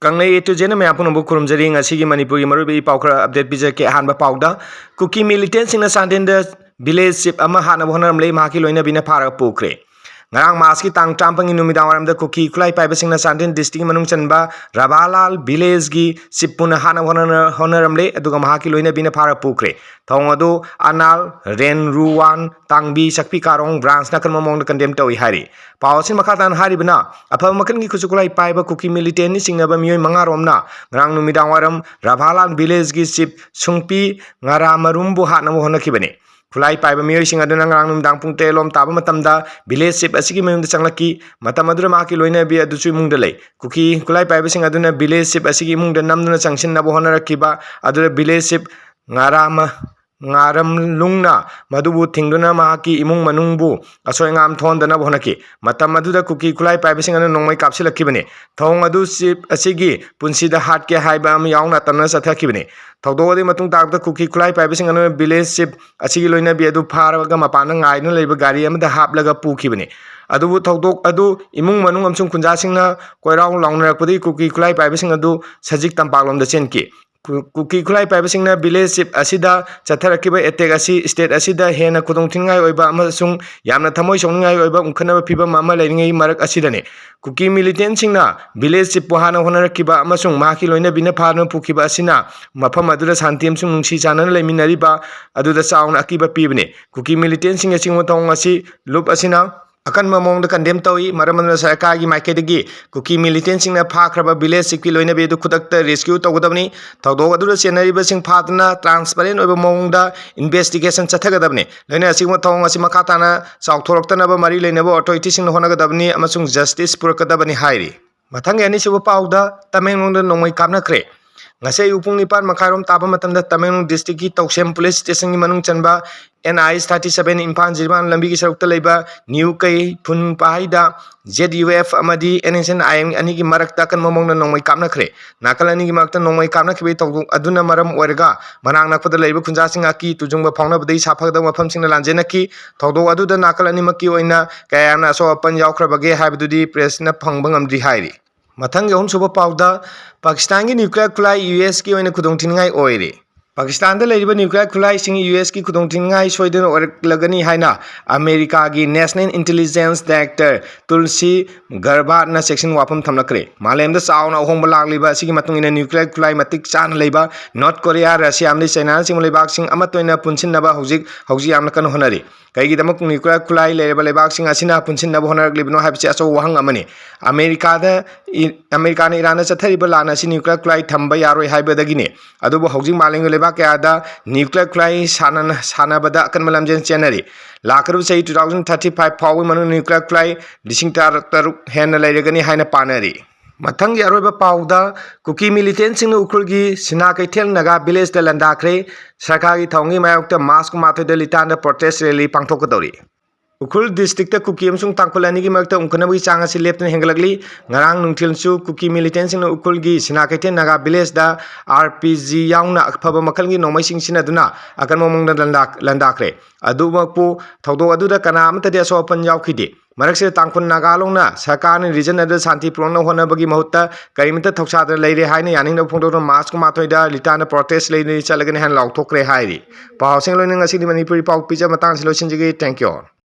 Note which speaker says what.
Speaker 1: Kanglei to Jena Mapuno Bukurum Jering, a Sigi Manipuri Marubi Pauker update Bijake Hanba Pauda, Kuki militants in a Sandin village ship Amahana Hotnaramle Maki loinabi para pukhre. Ngarang maski tang tampang inumidawaram da Kuki kulai paibasing na Sandin district manung chanba Rabalal village gi sipuna hana hotnaramle aduga mahaki loinabi para pukhre. Thongadu anal ren ruwan tangbi sakpi karong branch na kanmamong na condemn tawi hari. Pawasin makatan hari bana apa makan gi kusukulai paiba Kuki militant ni singnaba miyoy mangarom na ngarang numidawaram Rabalal village gi sip sungpi ngaramarumbu hana honakibane. Kulai paiba miyoy sing aduna ngarang numdang pung telom taba matamda village ship asigi mayumda changlaki matam adura maki loinabi aduchu imungda lei Kuki kulai paiba sing aduna village ship asigi imungda namduna changsinna bo honarakiba adura village ship ngaram lungna madubu thingduna mahaki imung manungbu asoy ngam thondana bonaki matam aduda Kuki kulai paiba sing aduna nongmai kapsilakibane thong adu ship asigi punsida hatke haiba am yauna tamna sathakibane thawdodi matung takda Kuki kulai paiba sing aduna village ship asigi loinabi adu pharaga mapana ngaina leiba gari amada haplaga pukibane adubu thawdok adu imung manung amsung kunja singna koirau laungnarakpadi Kuki kulai paiba sing adu sajik tampaklomda chenki Kuki kulai paiba singna village ship asida chatharakiba attack asi state asida hena khudong thingai oiba amasung yamna thamoi songai oiba unkhanaba phibam ama leiringai marak asidane Kuki militant singna village ship pohana honarakiba amasung maki loinabi na phana pukhiba asina mafam adura santi amsung nungsi chanana leiminariba aduda chauna akiba pibane Kuki militant singa singmotong asi loop asina akan mamong da condemn tawi maramana sarkar gi maikedi Kuki militant singna phakraba village ship ki loinabi du khudakta rescue tawgadabni thawdog adu senari ba sing phatna transparent oiba mamong da investigation chathagadabni loina asingma thong asi makatana chawthoroktana ba mari leinaba authority sing honagadabni amasung justice purakadabani hairi mathang yani sibo pauda tamenglong da nongmai kapnakre ngasai upung nipan makarom taba matamda Tamenglong district ki Tawsem police station gi manung chanba NIS 37 Imphal Jirban lambi gi sarukta leiba new kai phun paida ZUF amadi NSN IM ani gi marakta kan mamong na nongmai kapnakre nakal ani gi marakta nongmai kapnakbe tawdu aduna maram oirga manang nakpada leiba khunja singa ki tujungba phawna badai saphagda mafam singna lanjena ki tawdu aduda nakal ani makki oina kayana so apan yaukrabage haibdudi press na phangbang amdri hairi Mathang yahun suba pauda Pakistan ki nuclear kulai US ki oina khudong thingai oire Pakistan da leiba nuclear kulai sing US ki khudong thingai soiden lagani haina America gi National Intelligence Director Tulsi Gabbard na section wapam thamlakre malem da chauna hongba lagliba sigi matung ina nuclear kulai matik chan leiba North Korea Russia amli China sing leibak sing amatoina punsinnaba hojik amna kan honari kaigi damak nuclear kulai leiba leibak sing asina punsinnaba honarak habchi aso wahang amani America na Iran chathariba lana si nuclear kulai thamba yaroi haibadagine adubu hojik maleng leiba kaya nuclear kulai sanabada kan malamjen chenari lakaru sei 2035 fawi manu nuclear kulai dising taruk hena leiragani haina panari mathang yaroiba pauda Kuki militant sing ukulgi sina kaithel naga village da landakre sarkar gi thongi mayokta mask mathoi da litanda protest rally pangthokadori Ukul district ta Kuki amsung tangkulani gi makta ungkanabi chang asi lepten hengalagli ngarang nungthilsu Kuki militant sing ukul gi sina kaithel naga village da RPG yauna aphaba makal gi nomai sing sina duna akan momong da landakre adumakpu thawdo aduda kana amta de so pan yaukhide marakse tangkun nagalong na sarkar ni region ada santi prona hona bagi mahutta karimta thoksadra leire haina yaning da phongdo mask ma thoida litana protest leine chalagani han lauthokre hairi pawsing loining asi di Manipuri paw pija matang silosin jige thank you